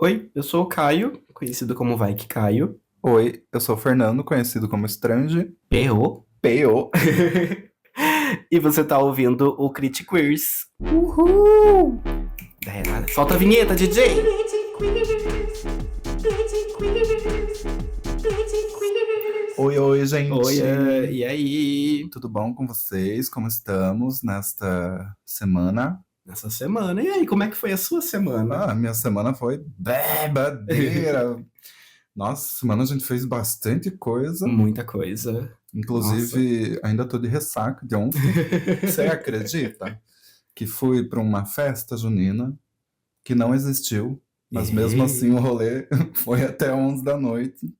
Oi, eu sou o Caio, conhecido como Vai Que Caio. Oi, eu sou o Fernando, conhecido como Strange. P.O. P.O. E você tá ouvindo o Critiqueers. Uhul! Solta a vinheta, DJ! Oi, oi, Oi, gente! e aí? Tudo bom com vocês? Como estamos nesta semana? Nessa semana. E aí, como é que foi a sua semana? Minha semana foi bebadeira. Nossa, semana a gente fez bastante coisa. Muita coisa. Nossa. Inclusive, ainda tô de ressaca de ontem. Você acredita que fui para uma festa junina que não existiu, mas mesmo assim o rolê foi até 11 da noite.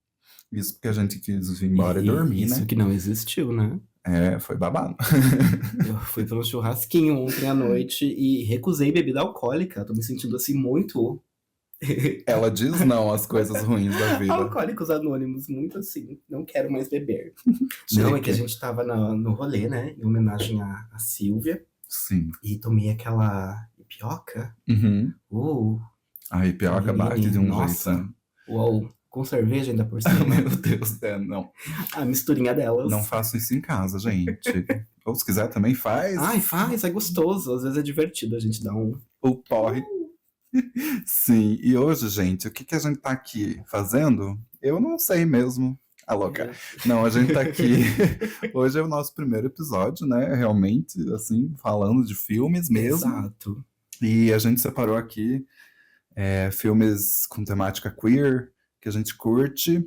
Isso porque a gente quis vir embora e dormir, Isso né? que não existiu, né? É, foi babado. Eu fui para um churrasquinho ontem à noite e recusei bebida alcoólica. Tô me sentindo assim muito Ela diz não às coisas ruins da vida. Alcoólicos Anônimos, muito assim, não quero mais beber. Não, é que a Chique. gente tava no rolê, né, em homenagem à Silvia, Sim. e tomei aquela ipioca. Uhum. Uh, Aí pior que bate menine, de um jeito, nossa, né? uau, com cerveja ainda por Meu cima. Deus, não. A misturinha Não delas. faço isso em casa, gente. Ou se quiser também Ai, faz faz, é gostoso, às vezes é divertido a gente dar um... o porre. Sim, e hoje, gente, o que que a gente tá aqui fazendo? Eu não sei mesmo. A louca. Não, a gente tá aqui. Hoje é o nosso primeiro episódio, né? Realmente, assim, falando de filmes mesmo. Exato. E a gente separou aqui filmes com temática queer que a gente curte.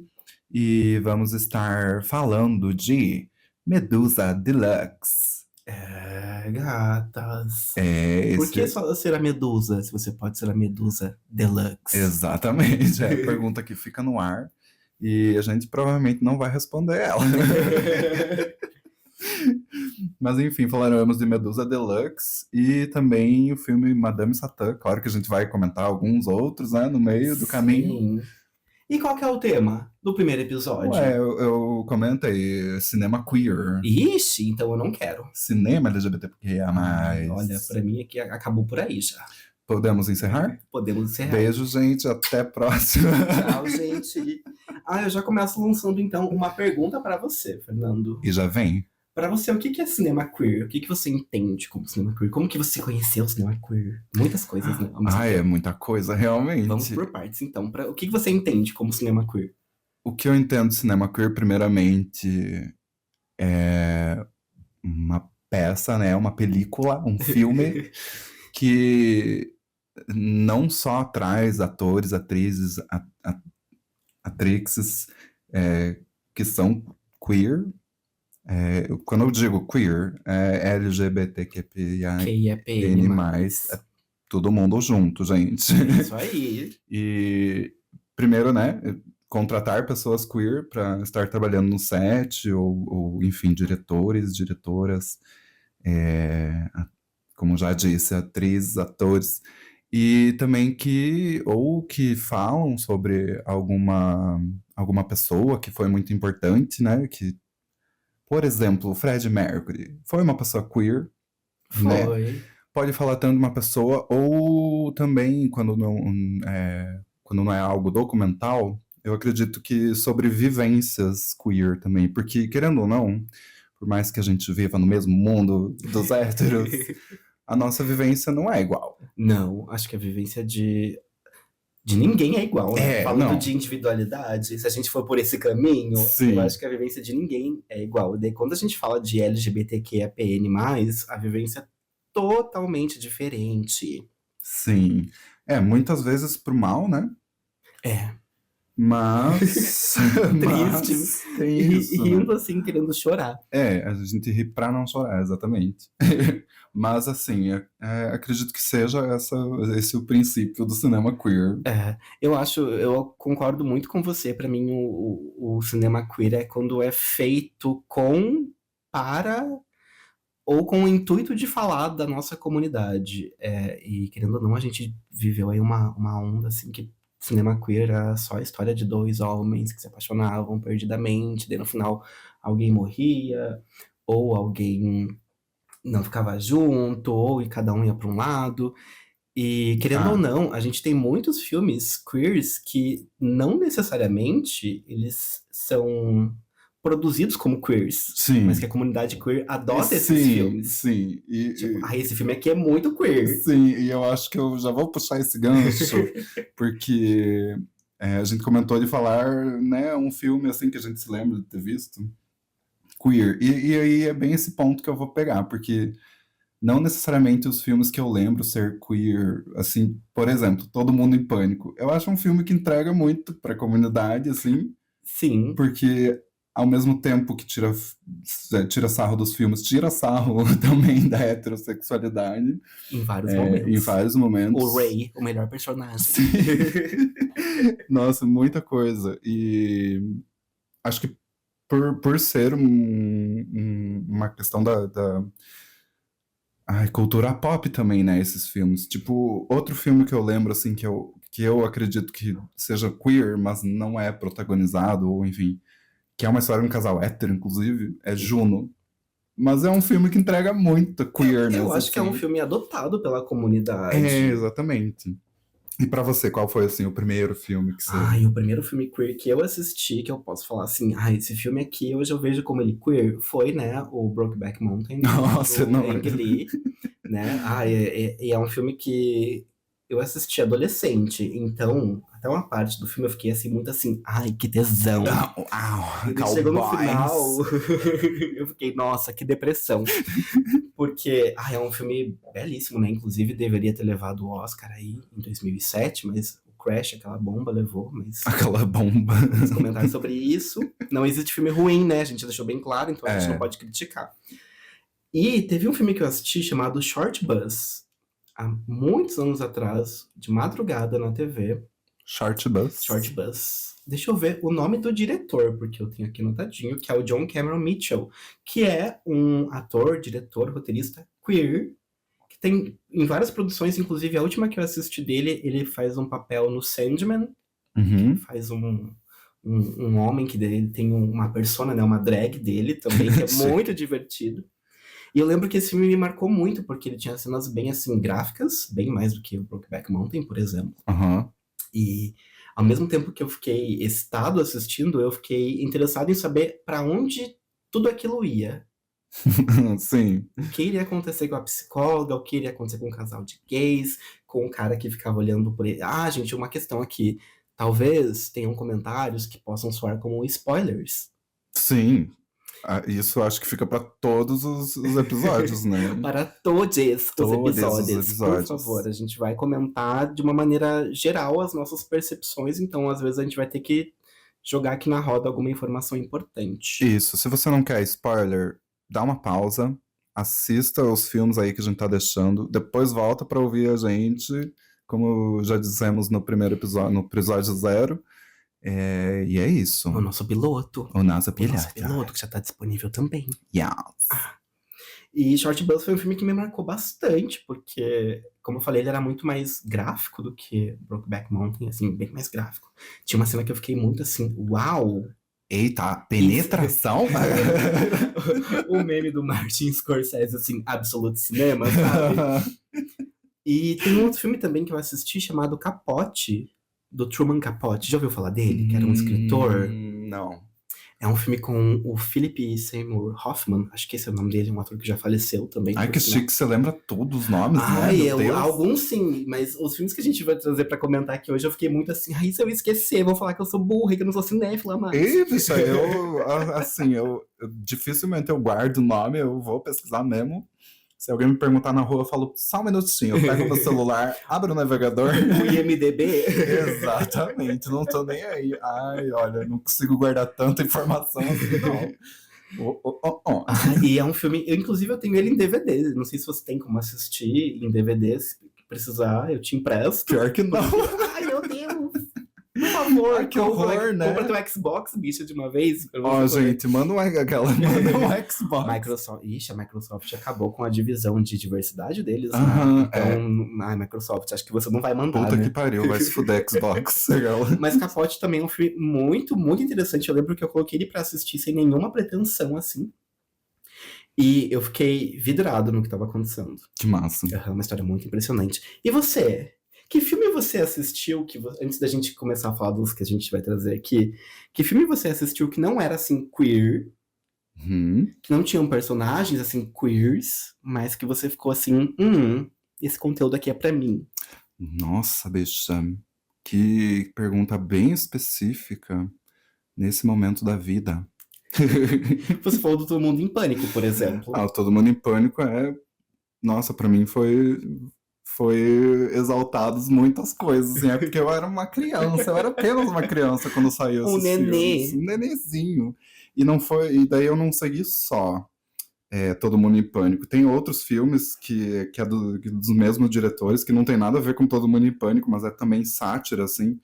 E vamos estar falando de Medusa Deluxe. É, gatas. É Por que esse. só ser a Medusa, se você pode ser a Medusa Deluxe? Exatamente, é a pergunta que fica no ar. E a gente provavelmente não vai responder ela. Mas enfim, falaremos de Medusa Deluxe e também o filme Madame Satã. Claro que a gente vai comentar alguns outros, né, no meio do caminho. Sim. E qual que é o tema do primeiro Ué, episódio? eu comentei cinema queer, Ixi, então eu não quero. cinema LGBTQIA+. Ai, olha, pra mim aqui acabou por aí já. Podemos encerrar? Podemos encerrar. Beijo, gente, até a próxima. Tchau, gente. Ah, eu já começo lançando então uma pergunta pra você, Fernando. E já vem? Pra você, o que que é cinema queer? O que que você entende como cinema queer? Como que você conheceu o cinema queer? Muitas coisas, né, ao mesmo É tempo. muita coisa, Vamos realmente. por partes, então. O que que você entende como cinema queer? O que eu entendo de cinema queer, primeiramente, é uma peça, né, uma película, um filme que não só traz atores, atrizes, atrixes que são queer. Quando eu digo queer, é LGBTQIAN+, QIAPN+. é todo mundo junto, gente. Isso aí. E primeiro, né, contratar pessoas queer para estar trabalhando no set, ou enfim, diretores, diretoras, como já disse, atrizes, atores, e também que falam sobre alguma pessoa que foi muito importante, né, que, por exemplo, o Freddie Mercury foi uma pessoa queer, né, Foi. pode falar tanto de uma pessoa, ou também, quando não é algo documental, eu acredito que sobre vivências queer também, porque, querendo ou não, por mais que a gente viva no mesmo mundo dos héteros, a nossa vivência não é igual. Não, acho que a vivência de ninguém é igual, né? Falando Não. de individualidade, se a gente for por esse caminho, eu Sim, acho que a vivência de ninguém é igual. E daí, quando a gente fala de LGBTQIAPN+, a vivência é totalmente diferente. sim. Muitas vezes pro mal, né? É, Mas, triste. mas tem E isso, né? rindo assim, querendo chorar. A gente ri pra não chorar, exatamente. Mas, assim, acredito que seja esse o princípio do cinema queer. Eu concordo muito com você. Pra mim, o cinema queer é quando é feito para ou com o intuito de falar da nossa comunidade. E querendo ou não, a gente viveu aí uma onda assim que cinema queer era só a história de dois homens que se apaixonavam perdidamente, daí no final alguém morria, ou alguém não ficava junto, ou e cada um ia para um lado. E, querendo ou Ah, não, a gente tem muitos filmes queers que não necessariamente eles são produzidos como queers, mas que a sim. comunidade queer adota esses Sim, filmes. sim. Tipo, esse filme aqui é muito queer. Sim, e eu acho que eu já vou puxar esse gancho, porque a gente comentou de falar, né, um filme assim que a gente se lembra de ter visto, queer. E aí é bem esse ponto que eu vou pegar, porque não necessariamente os filmes que eu lembro ser queer, assim, por exemplo, Todo Mundo em Pânico. Eu acho um filme que entrega muito para a comunidade, assim, Sim, porque ao mesmo tempo que tira sarro dos filmes, tira sarro também da heterossexualidade, em vários em momentos. vários O momentos. Ray, o melhor personagem. Sim. Nossa, muita coisa. E acho que por ser uma questão ai, cultura pop também, né, esses filmes. Tipo, outro filme que eu lembro, assim, que eu acredito que seja queer, mas não é protagonizado, ou enfim, que é uma história de um casal hétero, inclusive, é Juno. Mas é um filme que entrega muito Eu queerness, acho que é um assim. filme adotado pela É, comunidade. exatamente. E pra você, qual foi, assim, o primeiro filme que você... Ai, o primeiro filme queer que eu assisti, que eu posso falar assim, esse filme aqui hoje eu vejo como ele queer, foi, né, o Brokeback Mountain, Nossa, do não. Ang Lee, né? É um filme que eu assisti adolescente, então, até uma parte do filme eu fiquei assim, muito assim, ai, que tesão. Au, au, E daí chegou no final, cowboys. eu fiquei, nossa, que depressão. Porque, é um filme belíssimo, né? Inclusive deveria ter levado o Oscar aí em 2007, mas o Crash, aquela bomba, levou, mas Aquela bomba. não vamos comentar sobre isso. Não existe filme ruim, né? A gente deixou bem claro, então a gente não É, pode criticar. E teve um filme que eu assisti chamado Short Bus, há muitos anos atrás, de madrugada na TV. Short Short Bus. Bus. Deixa eu ver o nome do diretor, porque eu tenho aqui anotadinho, que é o John Cameron Mitchell, que é um ator, diretor, roteirista queer, que tem em várias produções, inclusive a última que eu assisti dele, ele faz um papel no Sandman, que ele Uhum. faz um homem que ele tem uma persona, né, uma drag dele também, que é muito Chique. divertido. E eu lembro que esse filme me marcou muito, porque ele tinha cenas bem, assim, gráficas, bem mais do que o Brokeback Mountain, por exemplo. Aham. E ao mesmo tempo que eu fiquei excitado assistindo, eu fiquei interessado em saber para onde tudo aquilo ia. Sim. O que iria acontecer com a psicóloga, o que iria acontecer com um casal de gays, com o cara que ficava olhando por ele. Gente, uma questão aqui. Talvez tenham comentários que possam soar como spoilers. Sim. Isso acho que fica pra todos os episódios, né? Para todos os Todos os episódios, por favor, episódios. a gente vai comentar de uma maneira geral as nossas percepções, então às vezes a gente vai ter que jogar aqui na roda alguma informação importante. Isso. Se você não quer spoiler, dá uma pausa, assista os filmes aí que a gente tá deixando, depois volta pra ouvir a gente, como já dissemos no primeiro episódio, no episódio 0. E é isso. O nosso piloto. O nosso O nosso piloto. piloto, que já tá disponível também. Yes. E Short Bus foi um filme que me marcou bastante, porque, como eu falei, ele era muito mais gráfico do que Brokeback Mountain, assim, bem mais gráfico. Tinha uma cena que eu fiquei muito assim, uau! Eita, penetração? O meme do Martin Scorsese, assim, Absolute Cinema, sabe? E tem um outro filme também que eu assisti chamado Capote, do Truman Capote. Já ouviu falar dele? Que era um escritor. Não. É um filme com o Philip Seymour Hoffman, acho que esse é o nome dele, um ator que já faleceu também. Ai, por que sinal. chique, você lembra todos os nomes, né? Meu Deus. Alguns sim, mas os filmes que a gente vai trazer pra comentar aqui hoje, eu fiquei muito assim, se eu esquecer, vou falar que eu sou burra e que eu não sou cinéfila mais. Ei, bicha, assim, dificilmente eu guardo o nome, eu vou pesquisar mesmo. Se alguém me perguntar na rua, eu falo, só um minutinho, eu pego meu celular, abro o navegador. O IMDB. Exatamente, não tô nem aí. Ai, olha, não consigo guardar tanta informação assim, não. E é um filme, inclusive eu tenho ele em DVD, não sei se você tem como assistir em DVD, se precisar, eu te empresto. Pior que não. Ai, meu Deus! Por favor, Ai, que horror, né? Compra teu Xbox, bicha, de uma vez. Gente, manda um Xbox. A Microsoft acabou com a divisão de diversidade deles, né? Então, Microsoft, acho que você não vai mandar, Puta né? que pariu, vai se fuder Xbox. Mas Capote também é um filme muito, muito interessante. Eu lembro que eu coloquei ele pra assistir sem nenhuma pretensão, assim. E eu fiquei vidrado no que estava acontecendo. Que massa. É uma história muito impressionante. E você? Que filme você assistiu antes da gente começar a falar dos que a gente vai trazer aqui? Que filme você assistiu que não era assim queer, Uhum. que não tinham personagens assim queers, mas que você ficou assim, esse conteúdo aqui é pra mim. Nossa, bicha, que pergunta bem específica nesse momento da vida. Você falou do Todo Mundo em Pânico, por exemplo. Todo Mundo em Pânico Nossa, pra mim foi exaltados muitas coisas, assim, é porque eu era uma criança, eu era apenas uma criança quando saiu Um esses filmes, nenê. um nenezinho. E daí eu não segui só Todo Mundo em Pânico. Tem outros filmes que é dos mesmos diretores, que não tem nada a ver com Todo Mundo em Pânico, mas é também sátira, assim.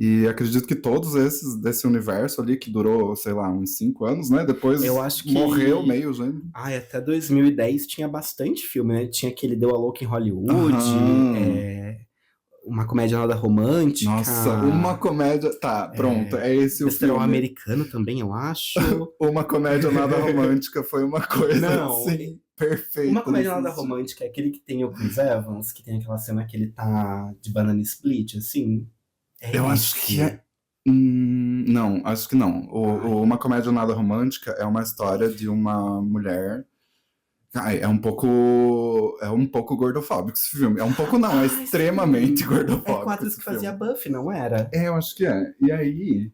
E acredito que todos esses desse universo ali, que durou, sei lá, uns 5 anos, né? Depois Eu acho que morreu meio, gente. até 2010 tinha bastante filme, né? Tinha aquele Deu a Louca em Hollywood, Uma Comédia Nada Romântica. Nossa, uma comédia. Tá, pronto, é esse o Besterol filme. Americano também, eu acho. Uma Comédia Nada Romântica foi uma coisa Não, assim, perfeita. Uma Comédia Nada nesse Romântica é aquele que tem o Chris Evans, que tem aquela cena que ele tá de banana split, assim. Eu acho que é. Não, acho que não. Uma Comédia Nada Romântica é uma história de uma mulher. É um pouco gordofóbico esse filme. É um pouco não, é extremamente gordofóbico. É com a atriz que fazia Buffy, não era? Eu acho que é. E aí,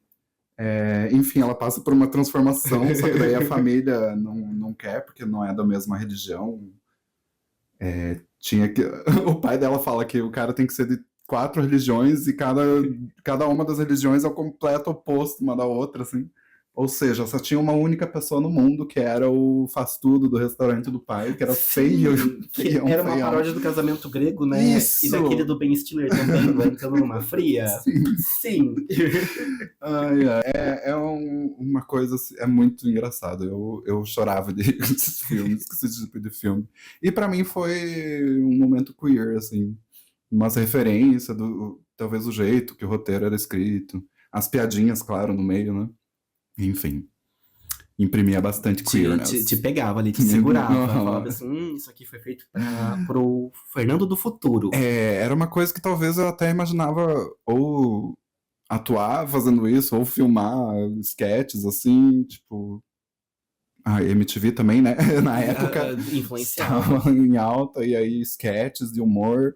enfim, ela passa por uma transformação, só que daí a família não quer, porque não é da mesma religião. O pai dela fala que o cara tem que ser de 4 religiões e cada uma das religiões é o completo oposto uma da outra, assim. Ou seja, só tinha uma única pessoa no mundo, que era o faz-tudo do restaurante do pai, que era feio. Que era uma paródia do Casamento Grego, né? Isso! E daquele do Ben Stiller também, entrando numa fria. Sim. Uma coisa assim, é muito engraçado. Eu chorava de esses filmes, com esse tipo de filme. E pra mim foi um momento queer, assim. Umas referências, talvez o jeito que o roteiro era escrito. As piadinhas, claro, no meio, né? Enfim. Imprimia bastante queerness. Te pegava ali, te segurava. Falava assim, isso aqui foi feito pro Fernando do futuro. Era uma coisa que talvez eu até imaginava ou atuar fazendo isso, ou filmar sketches, assim, tipo... A MTV também, né? Na época influenciava em alta, e aí sketches de humor,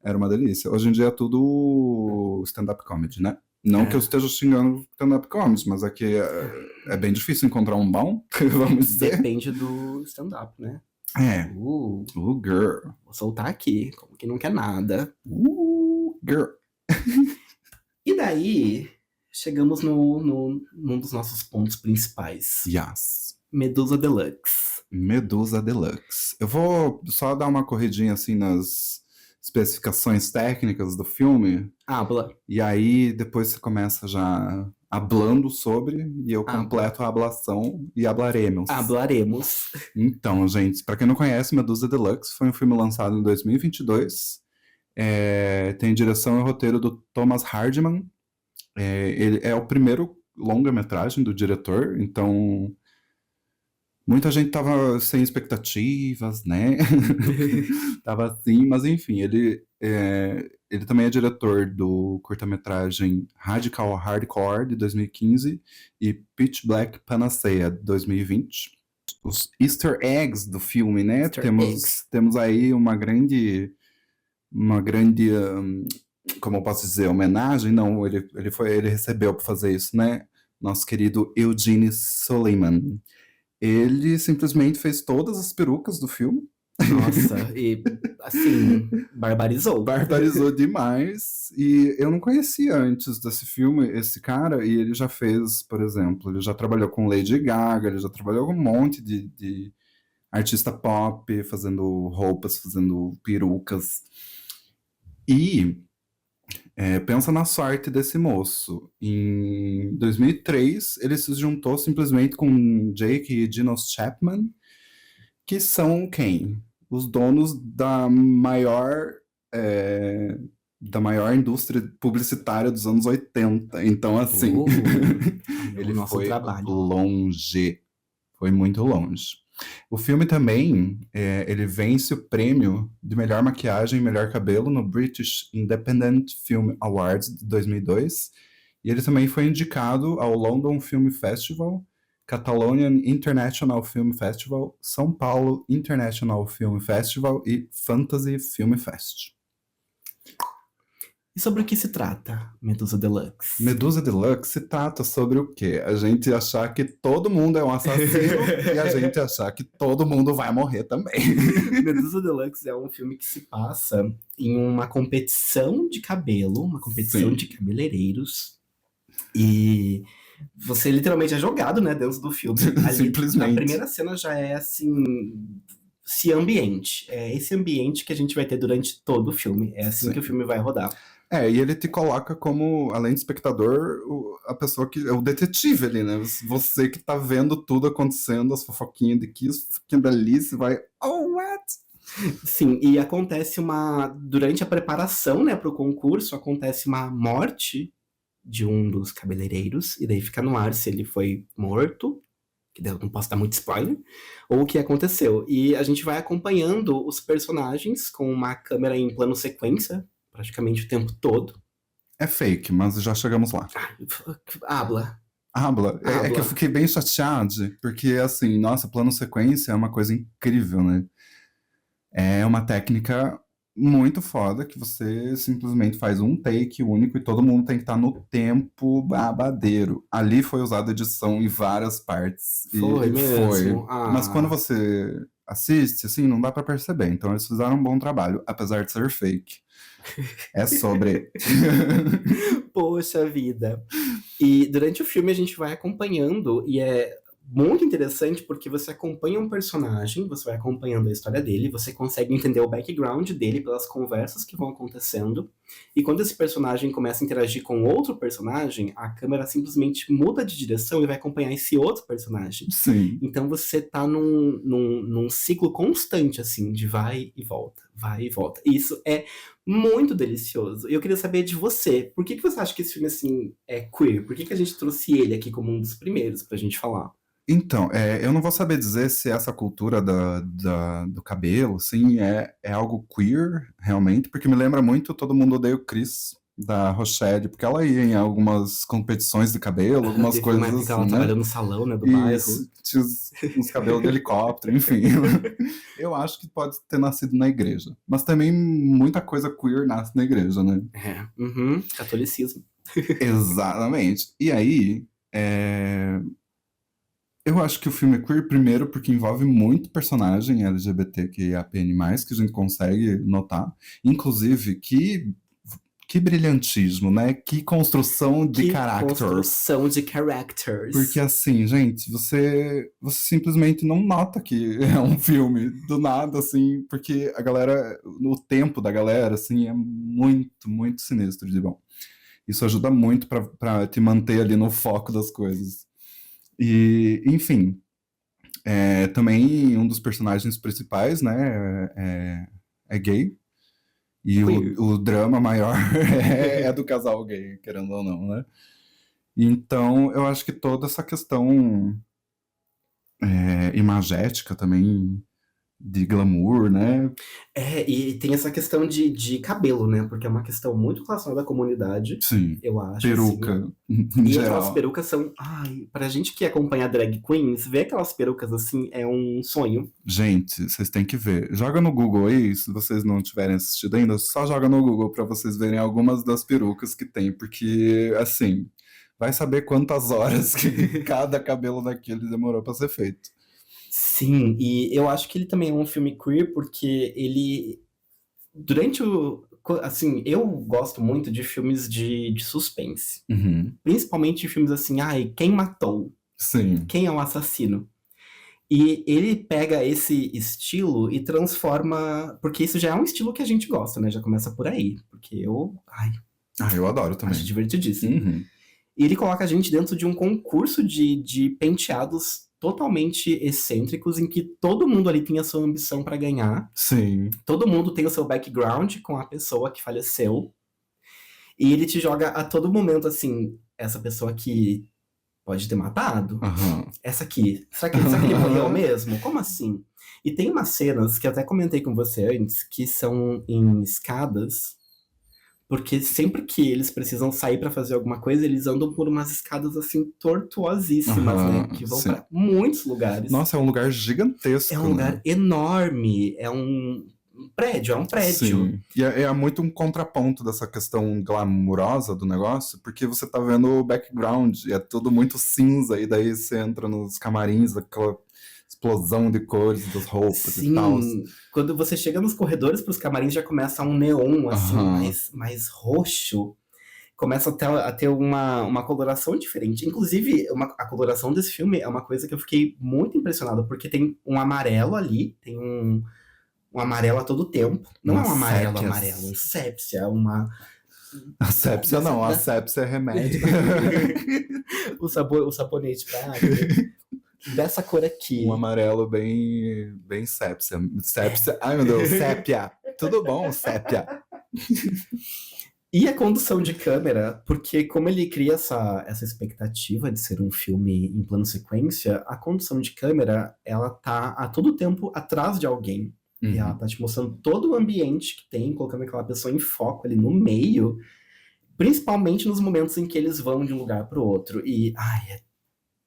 era uma delícia. Hoje em dia é tudo stand-up comedy, né? Não que eu esteja xingando stand-up comedy, mas aqui é bem difícil encontrar um bom, vamos dizer. Depende do stand-up, né? Girl. Vou soltar aqui, como que não quer nada. Girl. E daí, chegamos num dos nossos pontos principais. Yes. Medusa Deluxe. Medusa Deluxe. Eu vou só dar uma corridinha assim nas especificações técnicas do filme. E aí depois você começa já hablando sobre, e eu completo a hablação e hablaremos. Então, gente, pra quem não conhece, Medusa Deluxe foi um filme lançado em 2022. Tem direção e roteiro do Thomas Hardman. Ele é o primeiro longa-metragem do diretor, então muita gente tava sem expectativas, né? Tava assim, mas enfim, ele também é diretor do curta-metragem Radical Hardcore, de 2015, e Pitch Black Panacea, de 2020. Os easter eggs do filme, né? Temos aí uma grande como eu posso dizer, homenagem? Não, ele recebeu para fazer isso, né? Nosso querido Eugene Suleiman. Ele simplesmente fez todas as perucas do filme. Nossa, e assim, barbarizou. Barbarizou demais. E eu não conhecia antes desse filme esse cara, e ele já fez, por exemplo, ele já trabalhou com Lady Gaga, ele já trabalhou com um monte de artista pop, fazendo roupas, fazendo perucas. E pensa na sorte desse moço. Em 2003, ele se juntou simplesmente com Jake e Genos Chapman, que são quem? Os donos da maior indústria publicitária dos anos 80. Então, assim, ele foi longe. Foi muito longe. O filme também, ele vence o prêmio de melhor maquiagem e melhor cabelo no British Independent Film Awards de 2002. E ele também foi indicado ao London Film Festival, Catalonian International Film Festival, São Paulo International Film Festival e Fantasy Film Fest. E sobre o que se trata, Medusa Deluxe? Medusa Deluxe se trata sobre o quê? A gente achar que todo mundo é um assassino e a gente achar que todo mundo vai morrer também. Medusa Deluxe é um filme que se passa em uma competição de cabelo, uma competição Sim. de cabeleireiros. E você literalmente é jogado, né, dentro do filme. Ali, Simplesmente. a primeira cena já é assim, esse ambiente. É esse ambiente que a gente vai ter durante todo o filme. É assim Sim. que o filme vai rodar. E ele te coloca como, além de espectador, a pessoa que é o detetive ali, né? Você que tá vendo tudo acontecendo, as fofoquinhas daqui, as fofoquinhas dali, você vai, oh, what? Sim, e acontece durante a preparação, né, pro concurso, acontece uma morte de um dos cabeleireiros, e daí fica no ar se ele foi morto, que daí eu não posso dar muito spoiler, ou o que aconteceu. E a gente vai acompanhando os personagens com uma câmera em plano sequência, praticamente o tempo todo. É fake, mas já chegamos lá. Habla. É que eu fiquei bem chateado, porque assim, nossa, plano sequência é uma coisa incrível, né? É uma técnica muito foda que você simplesmente faz um take único e todo mundo tem que estar no tempo babadeiro. Ali foi usada edição em várias partes. Foi mesmo? Mas quando você assiste, assim, não dá pra perceber. Então eles fizeram um bom trabalho, apesar de ser fake. É sobre. Poxa vida. E durante o filme a gente vai acompanhando, e é muito interessante porque você acompanha um personagem, você vai acompanhando a história dele, você consegue entender o background dele pelas conversas que vão acontecendo, e quando esse personagem começa a interagir com outro personagem, a câmera simplesmente muda de direção e vai acompanhar esse outro personagem. Sim. Então você tá num ciclo constante, assim, de vai e volta, vai e volta. E isso é muito delicioso. E eu queria saber de você, por que você acha que esse filme, assim, é queer? Por que a gente trouxe ele aqui como um dos primeiros pra gente falar? Então, eu não vou saber dizer se essa cultura do cabelo, assim, é algo queer, realmente, porque me lembra muito Todo Mundo Odeia o Chris, da Rochelle, porque ela ia em algumas competições de cabelo, algumas Teve coisas uma época assim, que ela né? trabalhou no salão, né, do bairro. Isso, tinha uns cabelos de helicóptero, enfim. Eu acho que pode ter nascido na igreja. Mas também muita coisa queer nasce na igreja, né? Catolicismo. Exatamente. E aí, eu acho que o filme é queer primeiro porque envolve muito personagem LGBTQIAPN+, que a gente consegue notar. Inclusive, que brilhantismo, né? Que construção de characters. Construção de characters. Porque assim, gente, você simplesmente não nota que é um filme do nada, assim, porque a galera, o tempo da galera, assim, é muito, muito sinistro de bom. Isso ajuda muito pra te manter ali no foco das coisas. E, enfim, também um dos personagens principais, né, é gay. E o drama maior é do casal gay, querendo ou não, né? Então, eu acho que toda essa questão imagética também, de glamour, né? E tem essa questão de cabelo, né? Porque é uma questão muito relacionada à comunidade. Sim. Eu acho. Peruca. Assim. E aquelas perucas são. Ai, pra gente que acompanha drag queens, ver aquelas perucas assim é um sonho. Gente, vocês têm que ver. Joga no Google aí, se vocês não tiverem assistido ainda, só joga no Google pra vocês verem algumas das perucas que tem, porque, assim, vai saber quantas horas que cada cabelo daquele demorou pra ser feito. Sim, e eu acho que ele também é um filme queer porque ele, durante assim, eu gosto muito de filmes de suspense. Uhum. Principalmente de filmes assim, quem matou? Sim. Quem é o assassino? E ele pega esse estilo e transforma, porque isso já é um estilo que a gente gosta, né? Já começa por aí, porque eu adoro também. Acho divertidíssimo. Uhum. E ele coloca a gente dentro de um concurso de penteados totalmente excêntricos, em que todo mundo ali tem a sua ambição pra ganhar. Sim. Todo mundo tem o seu background com a pessoa que faleceu. E ele te joga a todo momento, assim, essa pessoa que pode ter matado. Aham. Essa aqui, será que ele morreu mesmo? Como assim? E tem umas cenas que eu até comentei com você antes, que são em escadas, porque sempre que eles precisam sair pra fazer alguma coisa, eles andam por umas escadas assim tortuosíssimas, né? Aham, Que vão sim. pra muitos lugares. Nossa, é um lugar É gigantesco, um lugar né? enorme, é um prédio, é um prédio. Sim. E é muito um contraponto dessa questão glamurosa do negócio, porque você tá vendo o background, e é tudo muito cinza, e daí você entra nos camarins, aquela explosão de cores das roupas e tal. Sim, quando você chega nos corredores pros camarins já começa um neon assim, Aham. mais roxo. Começa a ter uma coloração diferente. Inclusive, a coloração desse filme é uma coisa que eu fiquei muito impressionado, porque tem um amarelo ali, tem um amarelo a todo tempo. Não é Uma um amarelo, amarelo, um sépia. sépia, é uma. Asepsia Dessa, não, dessa... asepsia é remédio. o sabonete pra acne. Dessa cor Um aqui. amarelo bem sépia. Sépia, ai meu Deus, sépia. Tudo bom, sépia? E a condução de câmera, porque como ele cria essa expectativa de ser um filme em plano sequência, a condução de câmera, ela tá a todo tempo atrás de alguém. E ela Uhum. tá te mostrando todo o ambiente que tem, colocando aquela pessoa em foco ali no meio, principalmente nos momentos em que eles vão de um lugar pro outro. E, ai,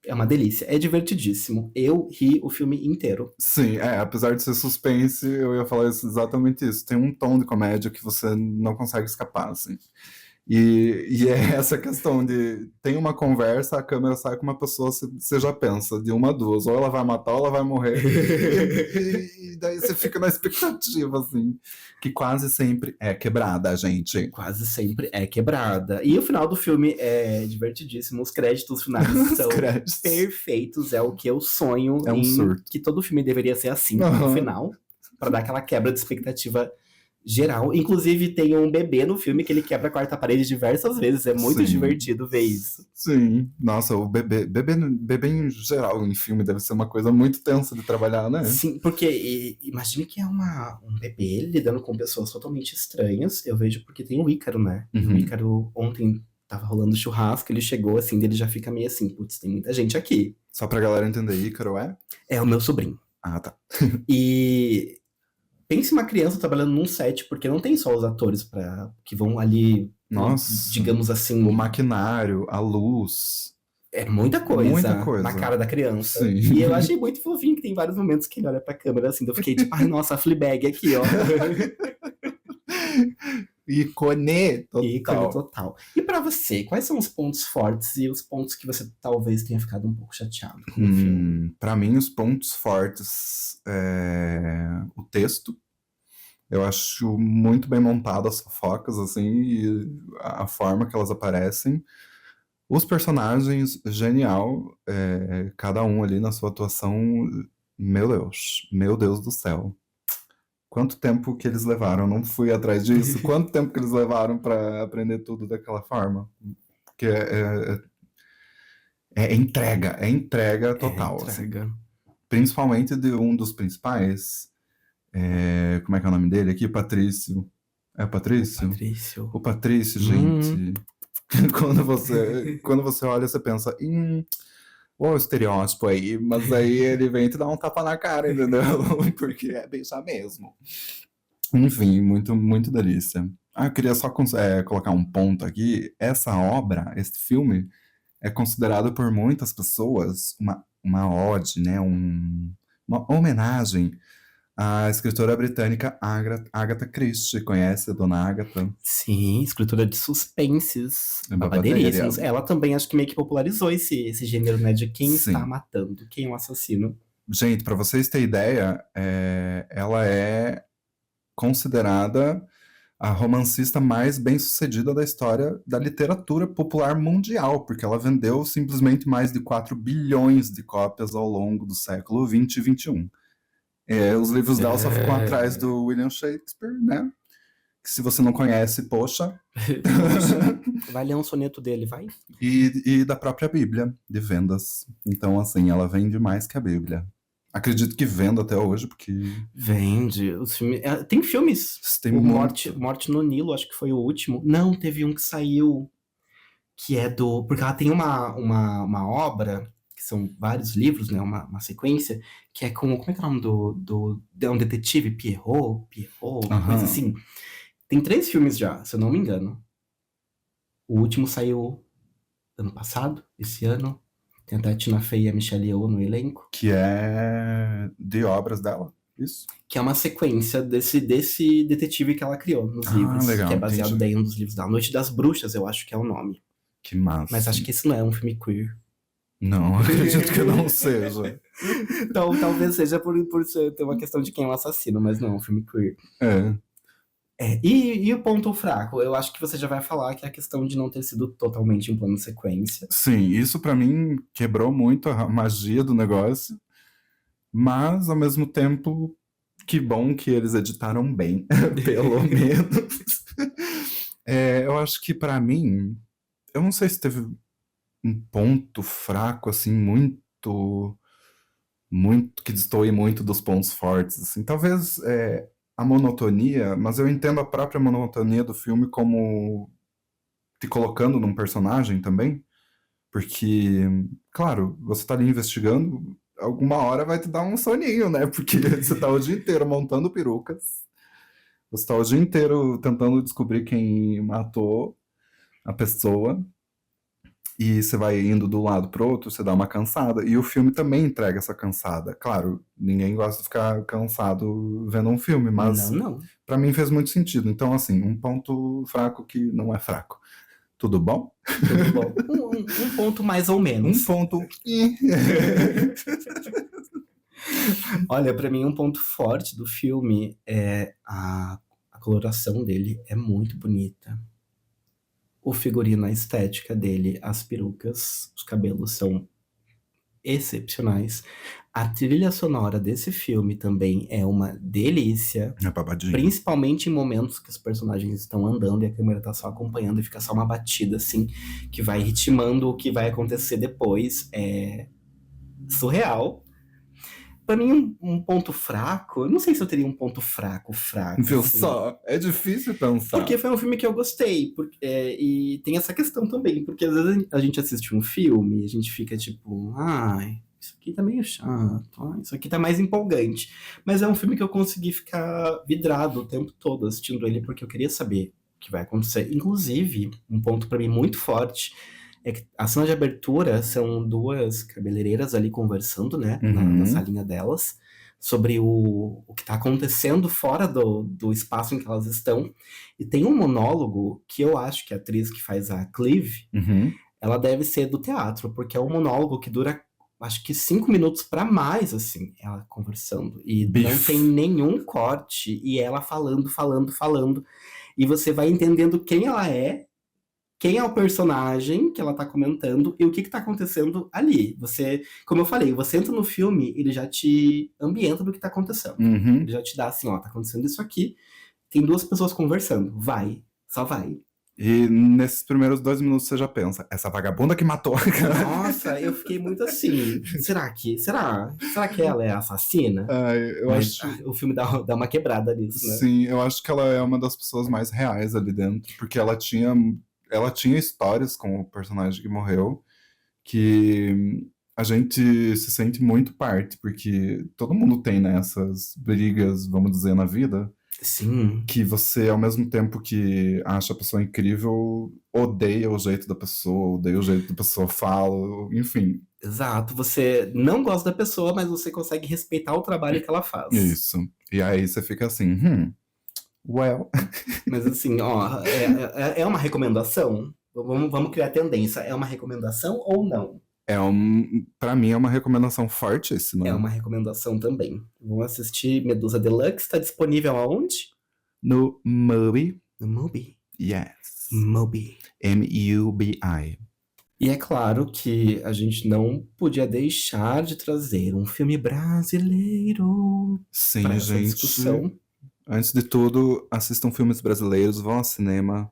é uma delícia. É divertidíssimo. Eu ri o filme inteiro. Sim, apesar de ser suspense, eu ia falar exatamente isso. Tem um tom de comédia que você não consegue escapar, assim. E é essa questão de tem uma conversa, a câmera sai com uma pessoa, você já pensa de uma a duas, ou ela vai matar ou ela vai morrer, e daí você fica na expectativa, assim, que quase sempre é quebrada, gente. Quase sempre é quebrada. E o final do filme é divertidíssimo. Os créditos finais Os são créditos. perfeitos. É o que eu sonho É um em surto. que todo filme deveria ser assim no Aham. final, pra dar aquela quebra de expectativa geral. Inclusive, tem um bebê no filme que ele quebra a quarta parede diversas vezes. É muito Sim. divertido ver isso. Sim, nossa, o bebê em geral em filme deve ser uma coisa muito tensa de trabalhar, né? Sim, porque imagine que é um bebê lidando com pessoas totalmente estranhas. Eu vejo porque tem o Ícaro, né? E o Uhum. Ícaro ontem tava rolando churrasco, ele chegou assim, ele já fica meio assim, putz, tem muita gente aqui. Só pra galera entender, Ícaro é? É o meu sobrinho. Ah, tá. E pense uma criança trabalhando num set, porque não tem só os atores que vão ali, Nossa, digamos assim, o maquinário, a luz, é muita muita coisa coisa. na cara da criança. Sim. E eu achei muito fofinho que tem vários momentos que ele olha pra câmera assim, eu fiquei tipo, ai, nossa, a Fleabag aqui, ó. Ícone total. Ícone total. E pra você, quais são os pontos fortes e os pontos que você talvez tenha ficado um pouco chateado com o filme? Pra mim, os pontos fortes é o texto. Eu acho muito bem montado as fofocas, assim, e a forma que elas aparecem. Os personagens, genial. Cada um ali na sua atuação, meu Deus do céu. Quanto tempo que eles levaram? Eu não fui atrás disso. Quanto tempo que eles levaram pra aprender tudo daquela forma? Porque é entrega total, assim. Entrega. Principalmente de um dos principais. Como é que é o nome dele aqui? Patrício. É o Patrício? Patrício. O Patrício, gente. Quando você olha, você pensa, o estereótipo aí, mas aí ele vem te dar um tapa na cara, entendeu? Porque é beijar mesmo. Enfim, muito, muito delícia. Eu queria só colocar um ponto aqui. Essa obra, esse filme, é considerado por muitas pessoas uma ode, né? Uma homenagem à escritora britânica Agatha Christie. Conhece a dona Agatha? Sim, escritora de suspenses, É babadeiríssimos. babadeira. Ela também acho que meio que popularizou esse gênero, né? De quem está Sim. matando, quem é o assassino. Gente, para vocês terem ideia, ela é considerada a romancista mais bem-sucedida da história da literatura popular mundial, porque ela vendeu simplesmente mais de 4 bilhões de cópias ao longo do século XX e XXI. Os livros dela só ficam atrás do William Shakespeare, né? Que se você não conhece, poxa. Vai ler um soneto dele, vai? E da própria Bíblia, de vendas. Então, assim, ela vende mais que a Bíblia. Acredito que venda até hoje, porque Vende. Os filmes... tem filmes. tem O muito. Morte no Nilo, acho que foi o último. Não, teve um que saiu. que é do. Porque ela tem uma obra, que são vários livros, né? Uma sequência, que é com. Como é que é o nome é um detetive? Pierrot, uma coisa Aham. assim. Tem 3 filmes já, se eu não me engano. O último saiu ano passado, esse ano. Tem até a Tina Fey e a Michelle Yeoh no elenco. Que é de obras dela. Isso. Que é uma sequência desse detetive que ela criou nos Ah, livros, que legal, é baseado entendi. daí em um dos livros da Noite das Bruxas, eu acho que é o nome. Que Mas massa. acho que esse não é um filme queer. Não, acredito que não seja. Então, talvez seja ter uma questão de quem é o assassino, mas não é um filme queer. É. E o ponto fraco? Eu acho que você já vai falar que é a questão de não ter sido totalmente em plano de sequência. Sim, isso pra mim quebrou muito a magia do negócio, mas ao mesmo tempo, que bom que eles editaram bem, pelo menos. Eu acho que pra mim, eu não sei se teve um ponto fraco assim muito que destoe muito dos pontos fortes, assim. Talvez a monotonia, mas eu entendo a própria monotonia do filme como te colocando num personagem também. Porque, claro, você tá ali investigando, alguma hora vai te dar um soninho, né? Porque você tá o dia inteiro montando perucas, você tá o dia inteiro tentando descobrir quem matou a pessoa, e você vai indo do lado pro outro, você dá uma cansada. E o filme também entrega essa cansada. Claro, ninguém gosta de ficar cansado vendo um filme, Não, mas não. pra mim fez muito sentido. Então, assim, um ponto fraco que não é fraco. Tudo bom? Tudo bom. Um ponto mais ou Um menos. ponto. Olha, pra mim um ponto forte do filme é a coloração dele é muito bonita. O figurino, a estética dele, as perucas, os cabelos são excepcionais. A trilha sonora desse filme também é uma delícia, É babadinho. principalmente em momentos que os personagens estão andando e a câmera tá só acompanhando e fica só uma batida assim, que vai ritmando o que vai acontecer depois. É surreal. Pra mim, um ponto fraco, eu não sei se eu teria um ponto fraco, Viu assim. só? É difícil pensar. Porque foi um filme que eu gostei. E tem essa questão também, porque às vezes a gente assiste um filme e a gente fica tipo, ai, isso aqui tá meio chato, ai, isso aqui tá mais empolgante. Mas é um filme que eu consegui ficar vidrado o tempo todo assistindo ele, porque eu queria saber o que vai acontecer. Inclusive, um ponto pra mim muito forte é que a cena de abertura são duas cabeleireiras ali conversando, né, na Uhum. salinha delas, sobre o que tá acontecendo fora do espaço em que elas estão. E tem um monólogo que eu acho que a atriz que faz a Clive, Uhum. ela deve ser do teatro, porque é um monólogo que dura, acho que 5 minutos pra mais, assim, ela conversando. E não tem Bife. nenhum corte, e ela falando, falando, falando. E você vai entendendo quem ela é, quem é o personagem que ela tá comentando e o que tá acontecendo ali. Você, como eu falei, você entra no filme, ele já te ambienta do que tá acontecendo. Ele Uhum. já te dá assim, ó, tá acontecendo isso aqui, tem duas pessoas conversando, vai, só vai. E nesses primeiros 2 minutos você já pensa, essa vagabunda que matou. Nossa, eu fiquei muito assim, será que ela é a assassina? Ai, eu Mas acho. o filme dá uma quebrada nisso, né? Sim, eu acho que ela é uma das pessoas mais reais ali dentro, porque ela tinha histórias com o personagem que morreu, que a gente se sente muito parte, porque todo mundo tem, né, essas brigas, vamos dizer, na vida, Sim, que você, ao mesmo tempo que acha a pessoa incrível, odeia o jeito da pessoa, odeia o jeito da pessoa fala, enfim, exato. Você não gosta da pessoa, mas você consegue respeitar o trabalho que ela faz. isso. E aí você fica assim, well. Mas assim, ó, é uma recomendação? Vamos criar tendência. É uma recomendação ou não? Pra mim é uma recomendação É fortíssima. uma recomendação também. Vamos assistir Medusa Deluxe. Está disponível aonde? No Mubi, No Mubi. yes. Mubi. Mubi. E é claro que a gente não podia deixar de trazer um filme brasileiro para Sim, essa gente. discussão. Antes de tudo, assistam filmes brasileiros, vão ao cinema,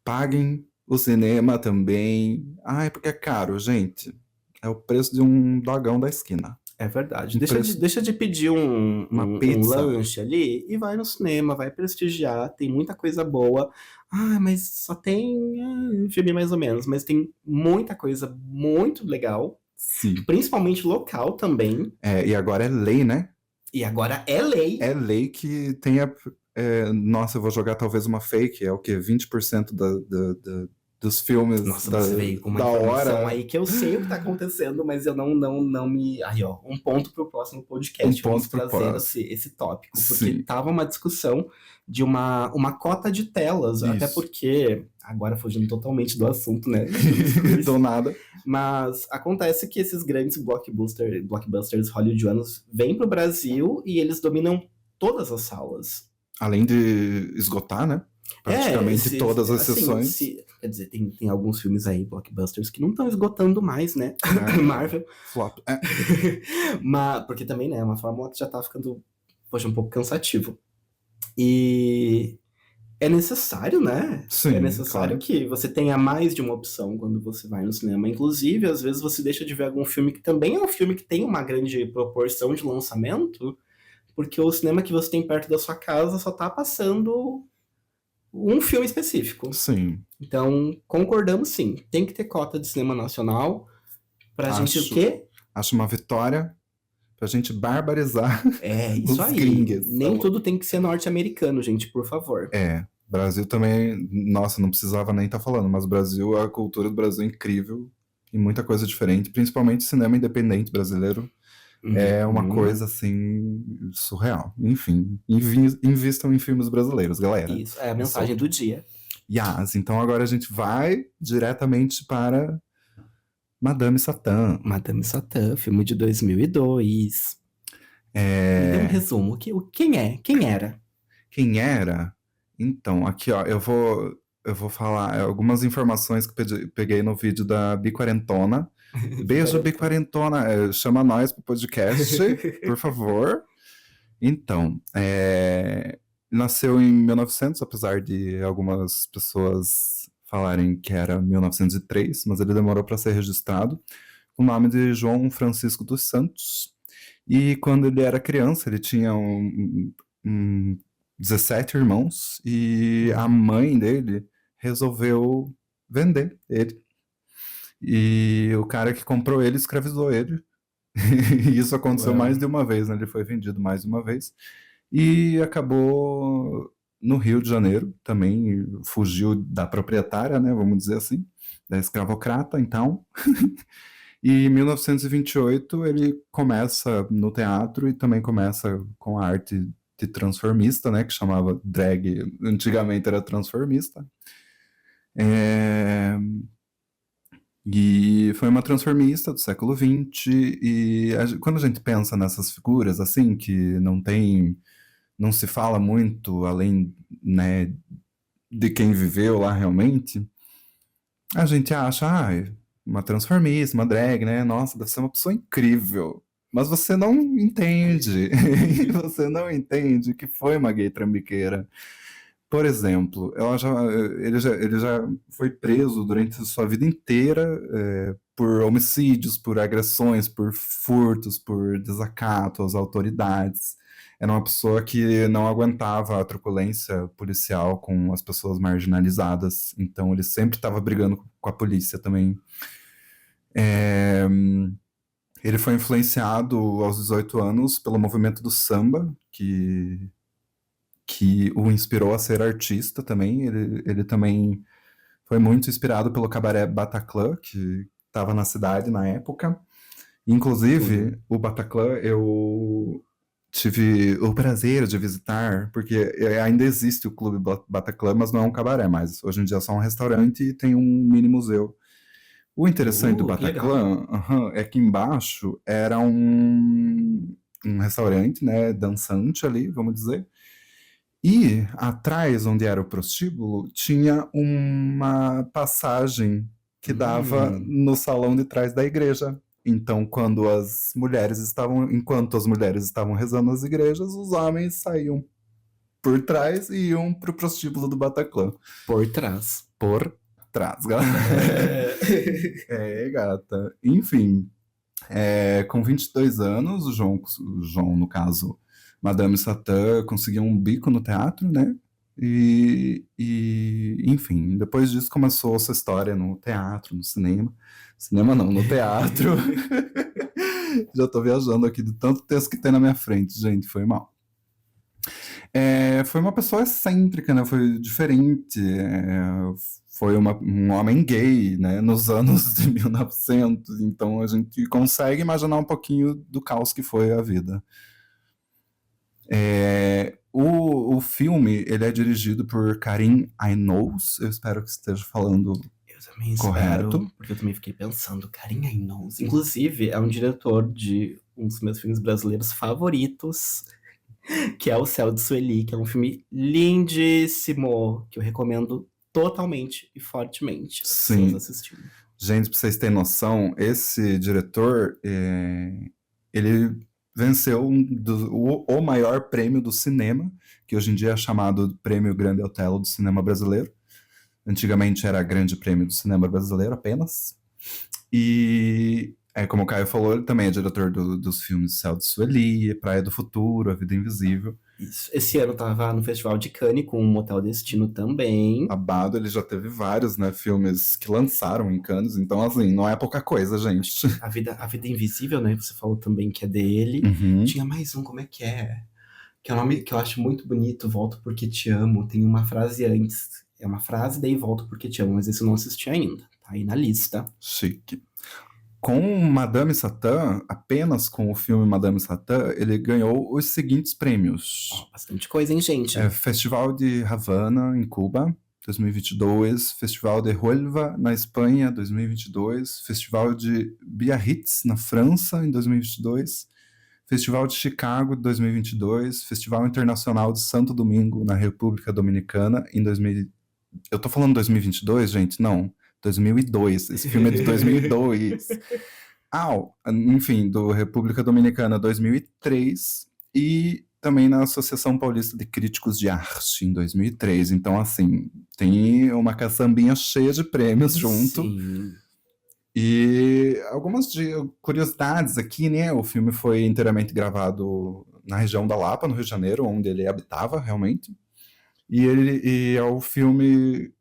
paguem o cinema também. Ai, porque é caro, gente. É o preço de um dogão da esquina. É verdade. Um Deixa de, preço, deixa de pedir uma um pizza. lanche ali e vai no cinema, vai prestigiar, tem muita coisa boa. Ah, mas só tem um filme mais ou menos, mas tem muita coisa muito legal, Sim. principalmente local também. E agora é lei, né? E agora é lei. É lei que tenha. Nossa, eu vou jogar talvez uma fake, é o quê? 20% dos filmes Nossa, da, você veio com uma da informação hora. aí que eu sei o que tá acontecendo, mas eu não me. Aí, ó, um ponto pro próximo Um podcast. Vamos ponto pro trazer próximo. esse tópico, porque Sim, tava uma discussão de uma cota de telas, até isso. porque, agora fugindo totalmente do assunto, né? Jesus Christ. Do nada. Mas acontece que esses grandes blockbusters hollywoodianos vêm pro Brasil e eles dominam todas as salas. Além de esgotar, né? Praticamente todas as assim, sessões. quer dizer, tem alguns filmes aí, blockbusters, que não estão esgotando mais, né? Marvel. Flop. Mas, porque também, né, é uma fórmula que já tá ficando, poxa, um pouco cansativo. E é necessário, né? Sim, É necessário claro. que você tenha mais de uma opção quando você vai no cinema. Inclusive, às vezes você deixa de ver algum filme que também é um filme que tem uma grande proporção de lançamento, porque o cinema que você tem perto da sua casa só tá passando um filme específico. Sim. Então, concordamos sim. Tem que ter cota de cinema nacional pra gente o quê? Acho uma vitória pra gente barbarizar Isso os aí. gringos. Nem tudo tem que ser norte-americano, gente, por favor. Brasil também, nossa, não precisava nem estar falando, mas o Brasil, a cultura do Brasil é incrível e muita coisa diferente, principalmente cinema independente brasileiro. É uma coisa, assim, surreal. Enfim, invistam em filmes brasileiros, galera. Isso, é a mensagem do dia. Yes, então agora a gente vai diretamente para Madame Satã. Madame Satã, filme de 2002. Me dê um resumo. Quem é? Quem era? Quem era? Então, aqui, ó, eu vou falar algumas informações que peguei no vídeo da Biquarentona. Beijo, Biquarentona. Chama nós pro podcast, por favor. Então, nasceu em 1900, apesar de algumas pessoas falarem que era 1903, mas ele demorou para ser registrado, com o nome de João Francisco dos Santos. E quando ele era criança, ele tinha 17 irmãos e a mãe dele resolveu vender ele. E o cara que comprou ele escravizou ele. E isso aconteceu mais de uma vez, né? Ele foi vendido mais de uma vez. E acabou no Rio de Janeiro também, fugiu da proprietária, né? Vamos dizer assim, da escravocrata, então. E em 1928 ele começa no teatro e também começa com a arte de transformista, né, que chamava drag, antigamente era transformista. E foi uma transformista do século XX, e quando a gente pensa nessas figuras, assim, que não se fala muito além, né, de quem viveu lá realmente, a gente acha, uma transformista, uma drag, né, nossa, deve ser uma pessoa incrível. Mas você não entende, você não entende que foi uma gay trambiqueira. Por exemplo, ele já foi preso durante sua vida inteira por homicídios, por agressões, por furtos, por desacato às autoridades. Era uma pessoa que não aguentava a truculência policial com as pessoas marginalizadas, então ele sempre estava brigando com a polícia também. Ele foi influenciado aos 18 anos pelo movimento do samba, que o inspirou a ser artista também. Ele também foi muito inspirado pelo cabaré Bataclan, que estava na cidade na época. Inclusive, o Bataclan eu tive o prazer de visitar, porque ainda existe o Clube Bataclan, mas não é um cabaré mais. Hoje em dia é só um restaurante e tem um mini museu. O interessante do Bataclan é que embaixo era um restaurante, né, dançante ali, vamos dizer. E atrás, onde era o prostíbulo, tinha uma passagem que dava no salão de trás da igreja. Então, enquanto as mulheres estavam rezando nas igrejas, os homens saíam por trás e iam pro prostíbulo do Bataclan. Por trás. Por trás, galera. Gata. Enfim, Com 22 anos, o João, no caso, Madame Satã, conseguiu um bico no teatro, né? Enfim, depois disso começou essa história no teatro, no cinema. Cinema não, no teatro. Já tô viajando aqui de tanto texto que tem na minha frente, gente, foi mal. Foi uma pessoa excêntrica, né? Foi diferente. Foi um homem gay, né? Nos anos de 1900. Então a gente consegue imaginar um pouquinho do caos que foi a vida. O filme, ele é dirigido por Karim Ainous. Eu espero que esteja falando Eu também correto. espero, porque eu também fiquei pensando, Karim Ainous. Inclusive, é um diretor de um dos meus filmes brasileiros favoritos, que é O Céu de Sueli, que é um filme lindíssimo, que eu recomendo totalmente e fortemente as Sim. pessoas assistirem. Gente, pra vocês terem noção, esse diretor, ele venceu o maior prêmio do cinema, que hoje em dia é chamado Prêmio Grande Otelo do cinema brasileiro. Antigamente era Grande Prêmio do cinema brasileiro apenas. E, como o Caio falou, ele também é diretor dos filmes Céu de Sueli, Praia do Futuro, A Vida Invisível. Isso. Esse ano tava no Festival de Cannes com o Motel Destino também. Babado, ele já teve vários, né, filmes que lançaram em Cannes, então assim, não é pouca coisa, gente. A Vida Invisível, né? Você falou também que é dele. Uhum. Tinha mais um, como é que é? Que é um nome que eu acho muito bonito, Volto Porque Te Amo. Tem uma frase antes. É uma frase, daí Volto Porque Te Amo, mas esse eu não assisti ainda. Tá aí na lista. Chique. Com Madame Satã, apenas com o filme Madame Satã, ele ganhou os seguintes prêmios. Bastante coisa, hein, gente? Festival de Havana, em Cuba, 2022. Festival de Huelva, na Espanha, 2022. Festival de Biarritz, na França, em 2022. Festival de Chicago, 2022. Festival Internacional de Santo Domingo, na República Dominicana, em 2000. Eu tô falando 2022, gente? Não. 2002. Esse filme é de 2002. Enfim, do República Dominicana 2003 e também na Associação Paulista de Críticos de Arte em 2003. Então, assim, tem uma caçambinha cheia de prêmios junto. Sim. E algumas curiosidades aqui, né? O filme foi inteiramente gravado na região da Lapa, no Rio de Janeiro, onde ele habitava realmente. E é o filme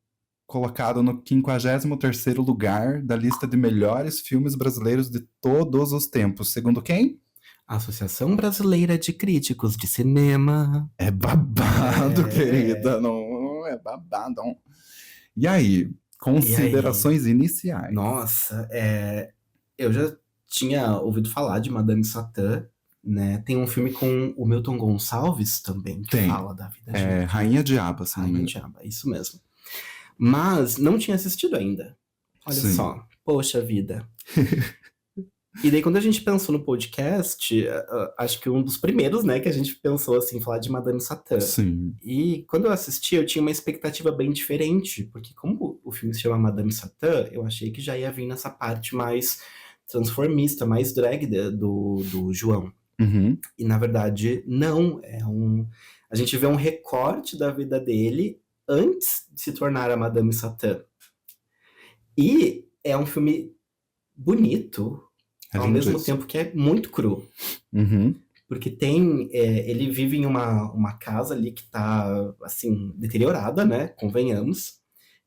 colocado no 53º lugar da lista de melhores filmes brasileiros de todos os tempos. Segundo quem? A Associação Brasileira de Críticos de Cinema. É babado, querida. Não é babado. E aí, considerações iniciais? Nossa, eu já tinha ouvido falar de Madame Satã, né? Tem um filme com o Milton Gonçalves também, que fala da vida de Rainha Diaba, assim. Rainha Diaba, isso mesmo. Mas não tinha assistido ainda. Olha só, poxa vida. E daí quando a gente pensou no podcast, acho que um dos primeiros, né, que a gente pensou assim, falar de Madame Satã. Sim. E quando eu assisti, eu tinha uma expectativa bem diferente, porque como o filme se chama Madame Satã, eu achei que já ia vir nessa parte mais transformista, mais drag do João. Uhum. E na verdade, não. A gente vê um recorte da vida dele antes de se tornar a Madame Satã. E é um filme bonito, ao mesmo tempo que é muito cru. Uhum. Porque ele vive em uma casa ali que tá, assim, deteriorada, né? Convenhamos.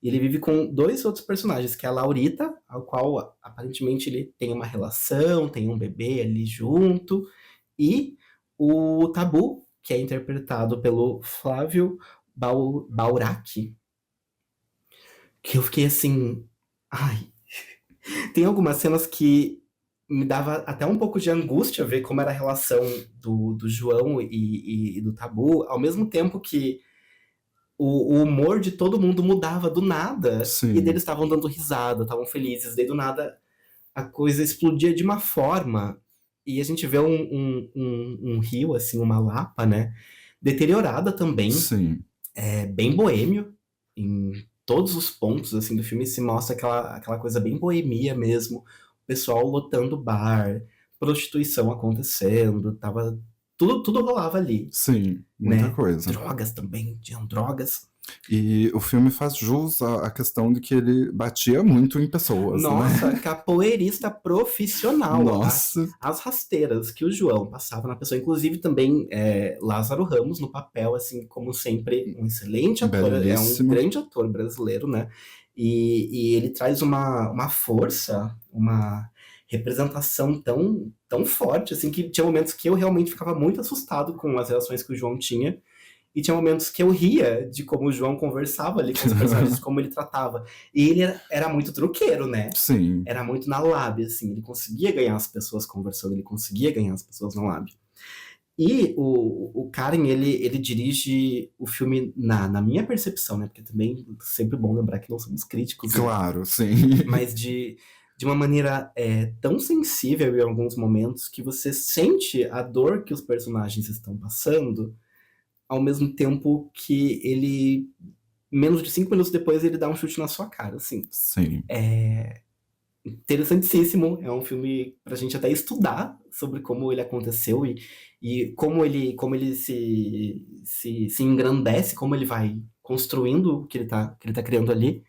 E ele vive com dois outros personagens, que é a Laurita, ao qual aparentemente ele tem uma relação, tem um bebê ali junto, e o Tabu, que é interpretado pelo Flávio Baurac, que eu fiquei assim... Ai... Tem algumas cenas que me dava até um pouco de angústia ver como era a relação do João e do Tabu, ao mesmo tempo que o humor de todo mundo mudava do nada. Sim. E eles estavam dando risada, estavam felizes, daí do nada a coisa explodia de uma forma, e a gente vê um rio, assim, uma Lapa, né, deteriorada também. Sim. Bem boêmio, em todos os pontos, assim, do filme se mostra aquela coisa bem boemia mesmo, o pessoal lotando bar, prostituição acontecendo, tudo rolava ali. Sim, muita né? coisa. Drogas também, tinham drogas. E o filme faz jus à questão de que ele batia muito em pessoas, né? Nossa, capoeirista profissional. Nossa, As rasteiras que o João passava na pessoa, inclusive também Lázaro Ramos no papel, assim, como sempre, um excelente ator, é um belíssimo. grande ator brasileiro, né? E ele traz uma força, uma representação tão forte, assim, que tinha momentos que eu realmente ficava muito assustado com as relações que o João tinha. E tinha momentos que eu ria de como o João conversava ali com os personagens, como ele tratava. E ele era muito truqueiro, né? Sim. Era muito na lábia, assim. Ele conseguia ganhar as pessoas conversando, ele conseguia ganhar as pessoas na lábia. E o Karen, ele dirige o filme, na minha percepção, né? Porque também é sempre bom lembrar que não somos críticos, né? Claro, sim. Mas de uma maneira tão sensível em alguns momentos que você sente a dor que os personagens estão passando, ao mesmo tempo que ele, menos de 5 minutos depois, ele dá um chute na sua cara, assim. Sim. É interessantíssimo, é um filme pra gente até estudar sobre como ele aconteceu e como ele se engrandece, como ele vai construindo o que ele tá criando ali.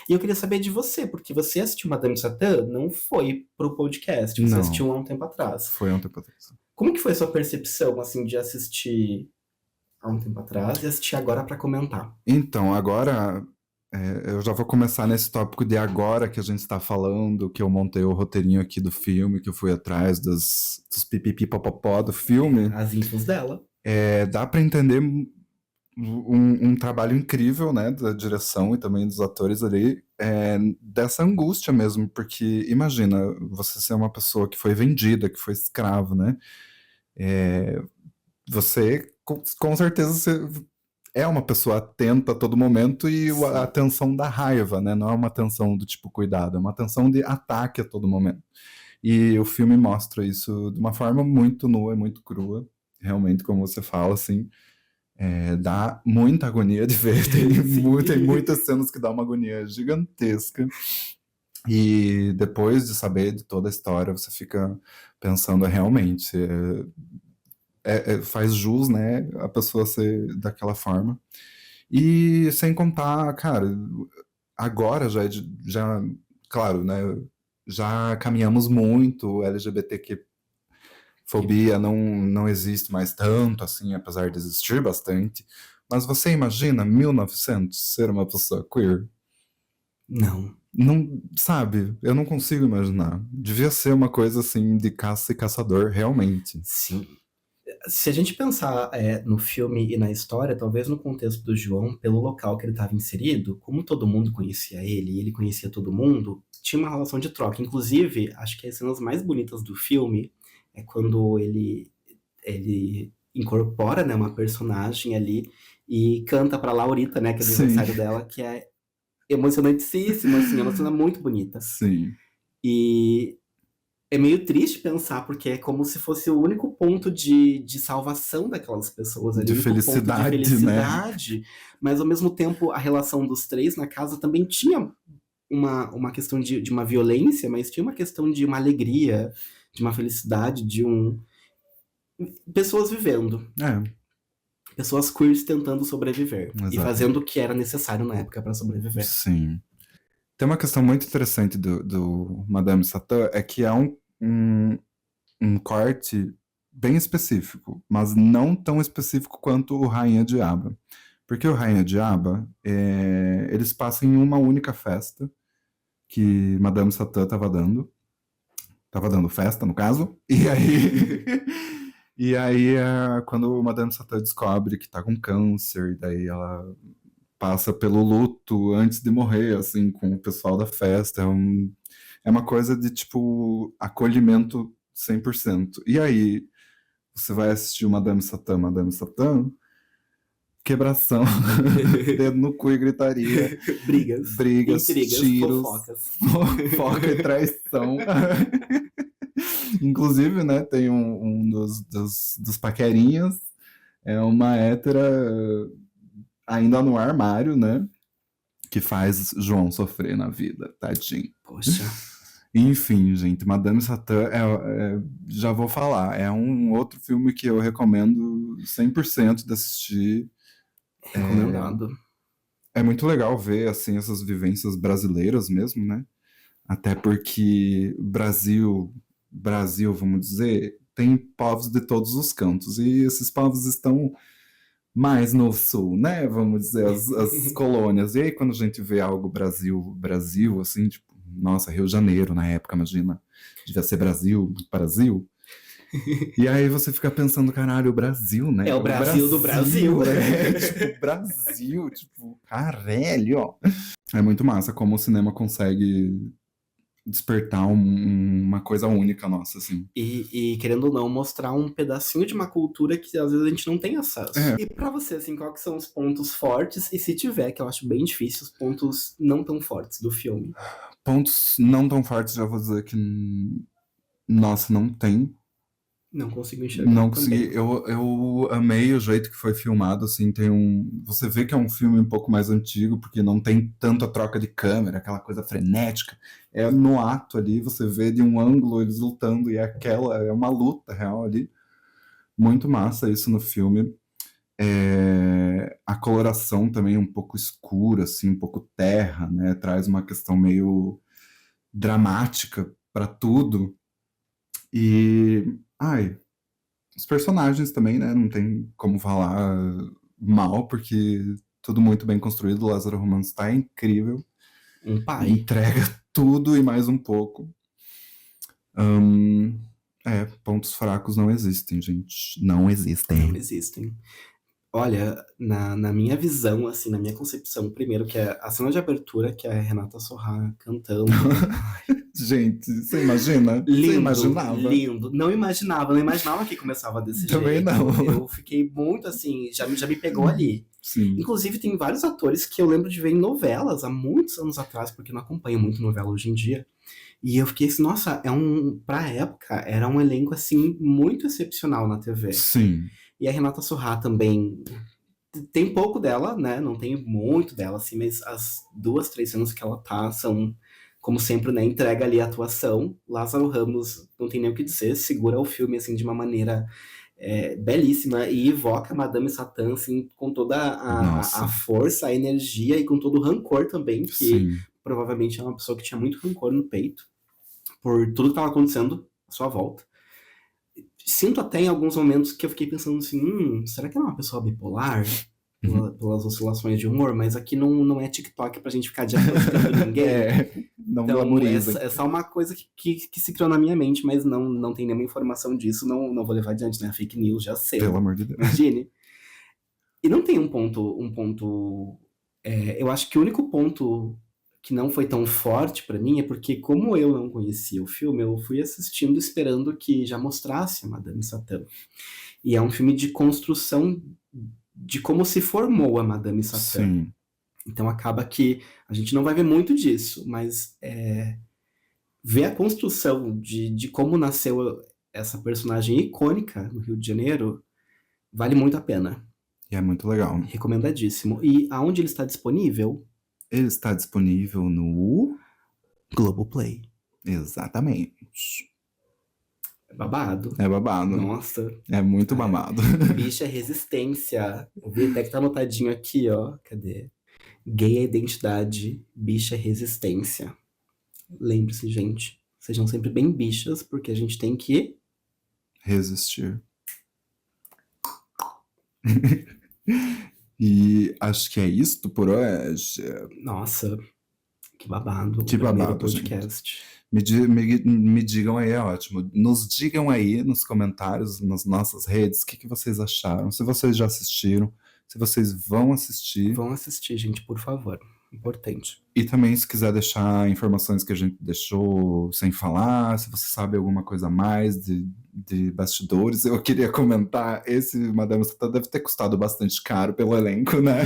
E eu queria saber de você, porque você assistiu Madame Satã, não foi pro podcast, você Não, assistiu há um tempo atrás. foi um tempo atrás. Como que foi a sua percepção, assim, de assistir há um tempo atrás e assistir agora pra comentar? Então, agora eu já vou começar nesse tópico de agora que a gente está falando, que eu montei o roteirinho aqui do filme, que eu fui atrás dos pipipipopopó do filme. As infos dela. Dá para entender um trabalho incrível, né, da direção e também dos atores ali, dessa angústia mesmo, porque imagina, você ser uma pessoa que foi vendida, que foi escravo, né? Você, com certeza, você é uma pessoa atenta a todo momento e Sim. a atenção da raiva, né? Não é uma atenção do tipo cuidado, é uma atenção de ataque a todo momento. E o filme mostra isso de uma forma muito nua, muito crua, realmente, como você fala, assim, dá muita agonia de ver. Tem muitas cenas que dá uma agonia gigantesca. E depois de saber de toda a história, você fica pensando realmente, faz jus, né, a pessoa ser daquela forma. E sem contar, cara, agora já, claro, né, já caminhamos muito, LGBTQ fobia não existe mais tanto, assim, apesar de existir bastante. Mas você imagina 1900 ser uma pessoa queer? Não. Não, sabe, eu não consigo imaginar. Devia ser uma coisa assim de caça e caçador, realmente. Sim. Se a gente pensar no filme e na história, talvez no contexto do João, pelo local que ele estava inserido, como todo mundo conhecia ele e ele conhecia todo mundo, tinha uma relação de troca. Inclusive, acho que as cenas mais bonitas do filme é quando ele incorpora, né, uma personagem ali e canta pra Laurita, né, que é o Sim. aniversário dela, que é emocionantíssimo, assim, é uma cena muito bonita. Sim. E é meio triste pensar, porque é como se fosse o único ponto de salvação daquelas pessoas ali, De o único ponto de felicidade, né? felicidade. Mas ao mesmo tempo, a relação dos três na casa também tinha uma questão de uma violência, mas tinha uma questão de uma alegria, de uma felicidade, pessoas vivendo. Pessoas queers tentando sobreviver. E fazendo o que era necessário na época para sobreviver. Sim. Tem uma questão muito interessante do Madame Satã, é que há um corte bem específico, mas não tão específico quanto o Rainha Diaba. Porque o Rainha Diaba, eles passam em uma única festa que Madame Satã estava dando. Tava dando festa, no caso. E aí... E aí, quando Madame Satã descobre que tá com câncer, e daí ela passa pelo luto antes de morrer, assim, com o pessoal da festa. É uma coisa de, tipo, acolhimento 100%. E aí, você vai assistir Madame Satã, quebração, dedo no cu e gritaria. Brigas, intrigas, tiros, fofocas. fofoca e traição. Inclusive, né, tem um dos paquerinhas, é uma hétera ainda no armário, né, que faz João sofrer na vida, tadinho. Poxa. Enfim, gente, Madame Satã, já vou falar, é um outro filme que eu recomendo 100% de assistir. Recomendado. é muito legal ver, assim, essas vivências brasileiras mesmo, né? Até porque Brasil, vamos dizer, tem povos de todos os cantos, e esses povos estão mais no sul, né? Vamos dizer, as colônias. E aí, quando a gente vê algo Brasil, assim, tipo, nossa, Rio de Janeiro na época, imagina, devia ser Brasil. E aí você fica pensando, caralho, o Brasil, né? É o Brasil do Brasil. Tipo, Brasil, tipo, caralho, ó. É muito massa como o cinema consegue despertar uma coisa única nossa, assim. E querendo ou não, mostrar um pedacinho de uma cultura que às vezes a gente não tem acesso. É. E pra você, assim, quais que são os pontos fortes? E se tiver, que eu acho bem difícil, os pontos não tão fortes do filme? Pontos não tão fortes, já vou dizer que, nossa, não tem. Não consigo enxergar Não também. consegui. Eu amei o jeito que foi filmado, assim, tem um. Você vê que é um filme um pouco mais antigo, porque não tem tanta troca de câmera, aquela coisa frenética. É no ato ali, você vê de um ângulo eles lutando, e é uma luta real ali. Muito massa isso no filme. A coloração também um pouco escura, assim, um pouco terra, né? Traz uma questão meio dramática para tudo. E. Ai, os personagens também, né? Não tem como falar mal, porque tudo muito bem construído. O Lázaro Romano está incrível. Um pai. Entrega tudo e mais um pouco. Pontos fracos não existem, gente. Não existem. Não existem. Olha, na minha visão, assim, na minha concepção, primeiro que é a cena de abertura, que é a Renata Sorrah cantando. Gente, você imagina? Você Lindo, imaginava? lindo. Não imaginava que começava desse Também jeito. não. Eu fiquei muito assim, já me pegou ali. Sim. Inclusive, tem vários atores que eu lembro de ver em novelas há muitos anos atrás, porque eu não acompanho muito novela hoje em dia. E eu fiquei assim, nossa, pra época, era um elenco assim, muito excepcional na TV. Sim. E a Renata Sorrah também. Tem pouco dela, né? Não tem muito dela, assim, mas as 2, 3 cenas que ela tá são, como sempre, né? Entrega ali a atuação. Lázaro Ramos, não tem nem o que dizer, segura o filme, assim, de uma maneira belíssima e evoca Madame Satã, assim, com toda a força, a energia e com todo o rancor também, que Sim. provavelmente é uma pessoa que tinha muito rancor no peito por tudo que estava acontecendo à sua volta. Sinto até em alguns momentos que eu fiquei pensando assim, será que ela é uma pessoa bipolar? Pelas oscilações de humor, mas aqui não é TikTok pra gente ficar diagnosticando ninguém. Não então, glamoriza. é só uma coisa que se criou na minha mente, mas não tem nenhuma informação disso, não vou levar adiante, né? Fake news, já sei. Pelo amor de Deus. Imagine. E não tem um ponto... eu acho que o único ponto que não foi tão forte pra mim é porque, como eu não conhecia o filme, eu fui assistindo esperando que já mostrasse a Madame Satã. E é um filme de construção de como se formou a Madame Satã. Sim. Então acaba que a gente não vai ver muito disso, mas ver a construção de como nasceu essa personagem icônica no Rio de Janeiro vale muito a pena. E é muito legal. Recomendadíssimo. E aonde ele está disponível? Ele está disponível no Globoplay. Exatamente. É babado. É babado. Nossa. É muito babado. Bicha resistência. Eu vi até que tá anotadinho aqui, ó. Cadê? Gay é identidade, bicha é resistência. Lembre-se, gente. Sejam sempre bem bichas, porque a gente tem que resistir. E acho que é isto por hoje. Nossa, que babado. Que babado, podcast. Me digam aí, é ótimo. Nos digam aí nos comentários, nas nossas redes, o que vocês acharam. Se vocês já assistiram, se vocês vão assistir. Vão assistir, gente, por favor. Importante. E também, se quiser deixar informações que a gente deixou sem falar, se você sabe alguma coisa a mais de bastidores, eu queria comentar, esse Madame Satã deve ter custado bastante caro pelo elenco, né?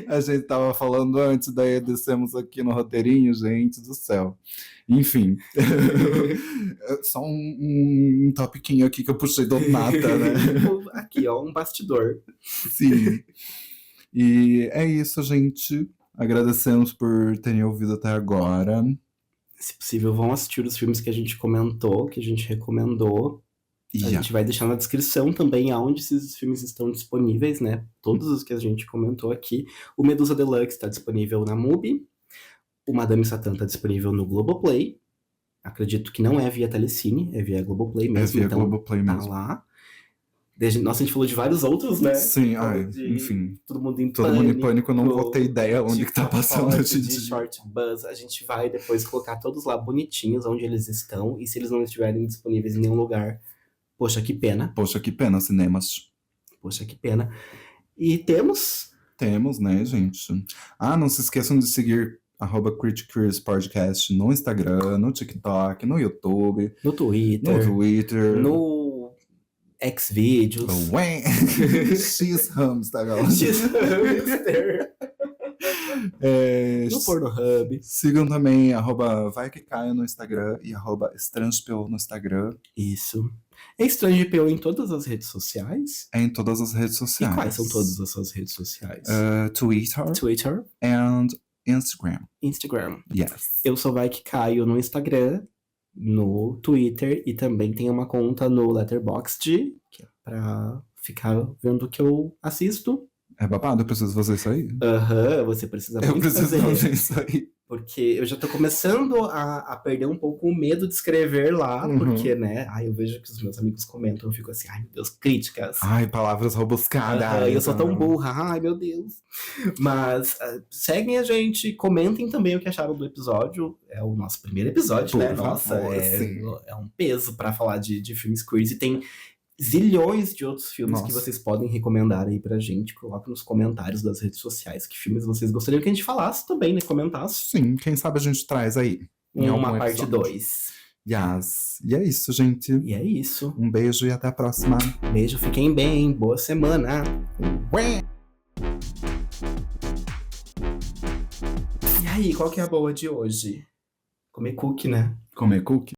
A gente tava falando antes, daí descemos aqui no roteirinho, gente do céu. Enfim, só um topiquinho aqui que eu puxei do nada, né? Aqui, ó, um bastidor. Sim. E é isso, gente. Agradecemos por terem ouvido até agora. Se possível, vão assistir os filmes que a gente comentou, que a gente recomendou. A gente vai deixar na descrição também aonde esses filmes estão disponíveis, né? Todos os que a gente comentou aqui. O Medusa Deluxe está disponível na Mubi. O Madame Satã está disponível no Globoplay. Acredito que não é via Telecine, é via Globoplay mesmo. via então Globoplay tá mesmo. lá. Nossa, a gente falou de vários outros, né? Sim, enfim. Todo Mundo em Todo Mundo em Pânico, eu não vou ter ideia onde que tá passando hoje em de dia. Short Buzz. A gente vai depois colocar todos lá bonitinhos onde eles estão. E se eles não estiverem disponíveis em nenhum lugar, poxa, que pena. Poxa, que pena, cinemas. Poxa, que pena. E temos... Temos, né, gente? Não se esqueçam de seguir @CriticCurious Podcast no Instagram, no TikTok, no YouTube, no Twitter, no Xvideos. X-Hamster, galera. X-Hamster. No Pornhub. Sigam também @VaiQueCaia no Instagram e @EstrangePO no Instagram. Isso. É EstrangePO em todas as redes sociais? É em todas as redes sociais. E quais são todas as suas redes sociais? Twitter and Instagram. Yes. Eu sou VaiQueCaio no Instagram, no Twitter e também tem uma conta no Letterboxd, que é pra ficar vendo o que eu assisto. É babado, eu preciso fazer isso aí. Você precisa muito fazer isso aí. Porque eu já tô começando a perder um pouco o medo de escrever lá, porque, né, eu vejo que os meus amigos comentam, eu fico assim, ai meu Deus, críticas. Palavras rebuscadas. Eu sou tão burra, ai meu Deus. Mas seguem a gente, comentem também o que acharam do episódio. É o nosso primeiro episódio, né? Nossa, é um peso pra falar de filmes queers. E tem zilhões de outros filmes que vocês podem recomendar aí pra gente. Coloca nos comentários das redes sociais que filmes vocês gostariam que a gente falasse também, né? Comentasse. Sim, quem sabe a gente traz aí. Uma parte 2. Yes. E é isso, gente. E é isso. Um beijo e até a próxima. Beijo, fiquem bem. Boa semana. E aí, qual que é a boa de hoje? Comer cookie, né? Comer cookie?